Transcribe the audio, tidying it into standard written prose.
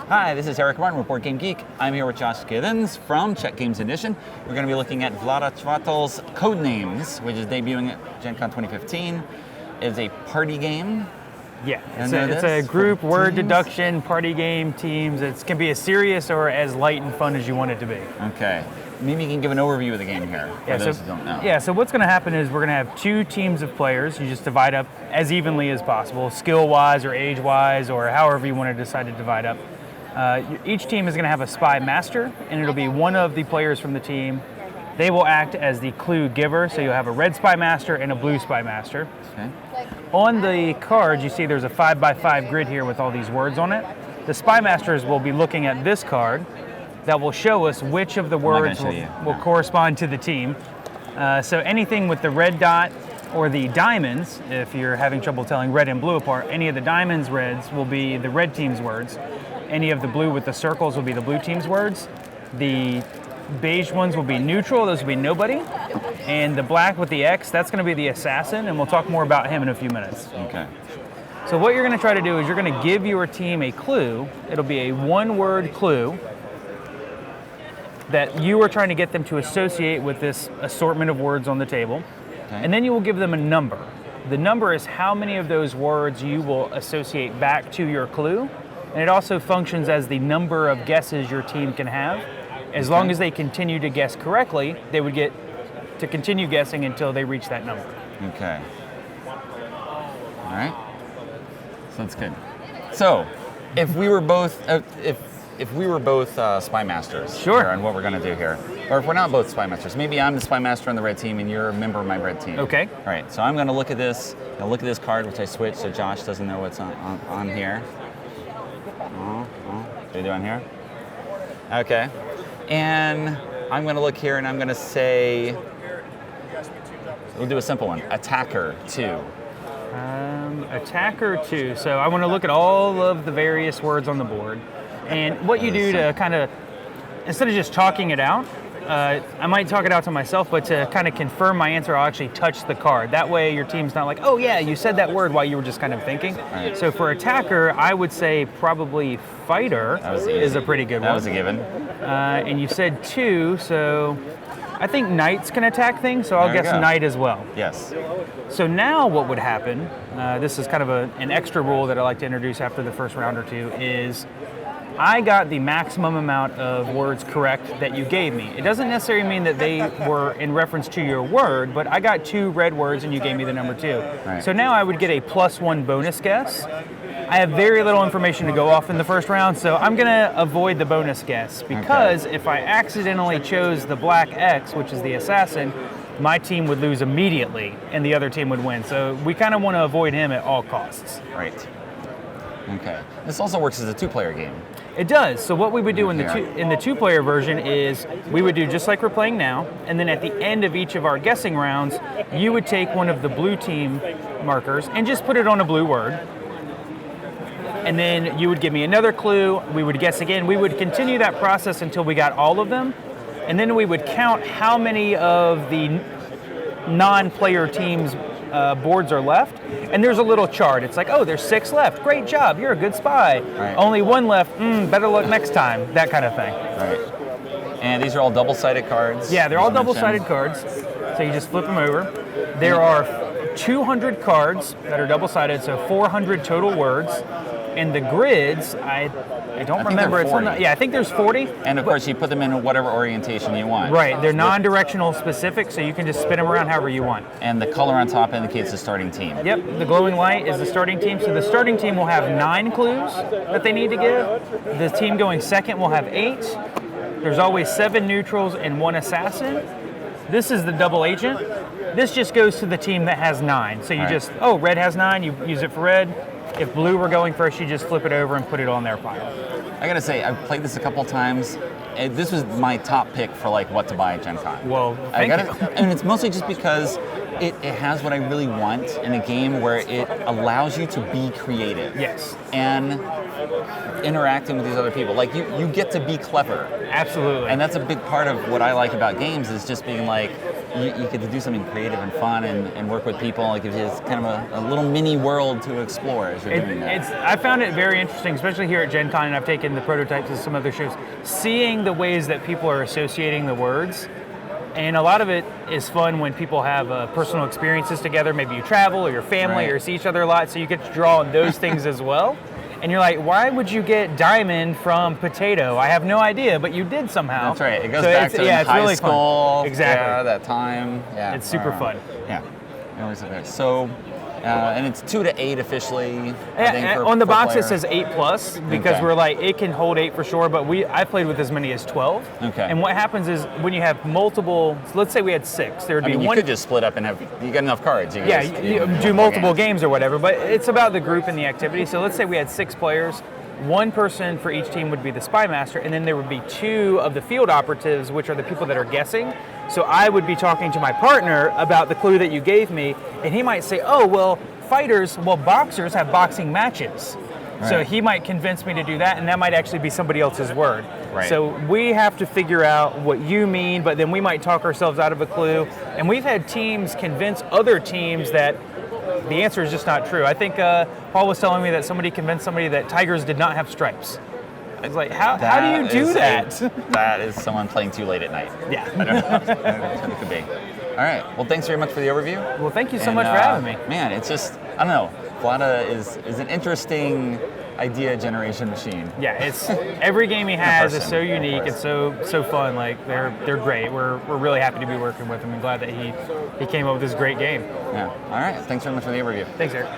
Hi, this is Eric Martin with Board Game Geek. I'm here with Josh Giddens from Czech Games Edition. We're going to be looking at Vlada Chvátil's Codenames, which is debuting at Gen Con 2015. It's a party game. Yeah, it's a group word deduction party game, teams. It can be as serious or as light and fun as you want it to be. Okay. Maybe you can give an overview of the game here, for those who don't know. Yeah, so what's going to happen is we're going to have two teams of players. You just divide up as evenly as possible, skill-wise or age-wise or however you want to decide to divide up. Each team is going to have a spy master, and it'll be one of the players from the team. They will act as the clue giver, so you'll have a red spy master and a blue spy master. Okay. On the cards, you see there's a 5x5 grid here with all these words on it. The spy masters will be looking at this card that will show us which of the words will correspond to the team. So anything with the red dot or the diamonds, if you're having trouble telling red and blue apart, any of the diamonds reds will be the red team's words. Any of the blue with the circles will be the blue team's words. The beige ones will be neutral, those will be nobody. And the black with the X, that's going to be the assassin, and we'll talk more about him in a few minutes. Okay. So what you're going to try to do is you're going to give your team a clue. It'll be a one-word clue that you are trying to get them to associate with this assortment of words on the table. Okay. And then you will give them a number. The number is how many of those words you will associate back to your clue. And it also functions as the number of guesses your team can have. As long as they continue to guess correctly, they would get to continue guessing until they reach that number. Okay. All right. So that's good. So, if we were both spy masters, sure, here, and what we're going to do here, or if we're not both spy masters, maybe I'm the spy master on the red team and you're a member of my red team. Okay. All right. So I'm going to look at this. I'll look at this card, which I switched, so Josh doesn't know what's on here. What are you doing here? Okay. And I'm going to look here and I'm going to say, we'll do a simple one, attacker 2. Attacker 2. So I want to look at all of the various words on the board. And what you do to kind of, instead of just talking it out, I might talk it out to myself, but to kind of confirm my answer, I'll actually touch the card. That way your team's not like, oh yeah, you said that word while you were just kind of thinking. Right. So for attacker, I would say probably fighter is a pretty good one. That was a given. And you said 2, so I think knights can attack things, so I'll guess knight as well. Yes. So now what would happen, this is kind of an extra rule that I like to introduce after the first round or two, is I got the maximum amount of words correct that you gave me. It doesn't necessarily mean that they were in reference to your word, but I got 2 red words and you gave me the number 2. Right. So now I would get a +1 bonus guess. I have very little information to go off in the first round, so I'm going to avoid the bonus guess because if I accidentally chose the black X, which is the assassin, my team would lose immediately and the other team would win. So we kind of want to avoid him at all costs. Right. Okay. This also works as a 2-player game. It does. So what we would do in the 2-player version is we would do just like we're playing now, and then at the end of each of our guessing rounds, you would take one of the blue team markers and just put it on a blue word. And then you would give me another clue. We would guess again. We would continue that process until we got all of them. And then we would count how many of the non-player teams' boards are left. And there's a little chart. It's like, oh, there's 6 left. Great job. You're a good spy. Right. Only 1 left. Better luck next time. That kind of thing. Right. And these are all double-sided cards? Yeah, they're all double-sided cards. So you just flip them over. There are 200 cards that are double-sided, so 400 total words. And the grids, I don't remember. It's I think there's 40. And of course, you put them in whatever orientation you want. Right. They're non-directional specific, so you can just spin them around however you want. And the color on top indicates the starting team. Yep. The glowing light is the starting team. So the starting team will have 9 clues that they need to give. The team going second will have 8. There's always 7 neutrals and 1 assassin. This is the double agent. This just goes to the team that has 9. So you red has 9, you use it for red. If blue were going first, you just flip it over and put it on their pile. I gotta say, I've played this a couple times. This was my top pick for like what to buy at Gen Con. Well, thank you. And it's mostly just because it has what I really want in a game where it allows you to be creative. Yes. And interacting with these other people. Like you get to be clever. Absolutely. And that's a big part of what I like about games is just being like, you get to do something creative and fun and work with people. It gives you kind of a little mini world to explore as you're doing that. I found it very interesting, especially here at Gen Con, and I've taken the prototypes of some other shows, seeing the ways that people are associating the words. And a lot of it is fun when people have personal experiences together. Maybe you travel or your family or see each other a lot, so you get to draw on those things as well. And you're like, why would you get diamond from potato? I have no idea, but you did somehow. That's right. It goes back to high really school. Fun. Exactly. Yeah, that time. Yeah. It's super fun. Yeah. So, and it's 2 to 8 officially. I think, on the box player. it says 8+, because we're like, it can hold 8 for sure, but I played with as many as 12. Okay. And what happens is when you have multiple, let's say we had 6, there would be you one. could just split up and you get enough cards. You do multiple games or whatever, but it's about the group and the activity. So let's say we had 6 players. One person for each team would be the spy master, and then there would be 2 of the field operatives, which are the people that are guessing. So I would be talking to my partner about the clue that you gave me, and he might say, oh, well, boxers have boxing matches. Right. So he might convince me to do that, and that might actually be somebody else's word. Right. So we have to figure out what you mean, but then we might talk ourselves out of a clue. And we've had teams convince other teams that the answer is just not true. I think Paul was telling me that somebody convinced somebody that tigers did not have stripes. I was like, how do you do that? That is someone playing too late at night. Yeah. I don't know. That's what it could be. All right. Well, thanks very much for the overview. Well, thank you so much for having me. Man, it's just, I don't know. Vlada is an interesting idea generation machine. Yeah, it's every game he has is so unique and so fun. Like they're great. We're really happy to be working with him and glad that he came up with this great game. Yeah. All right. Thanks very much for the overview. Thanks, Eric.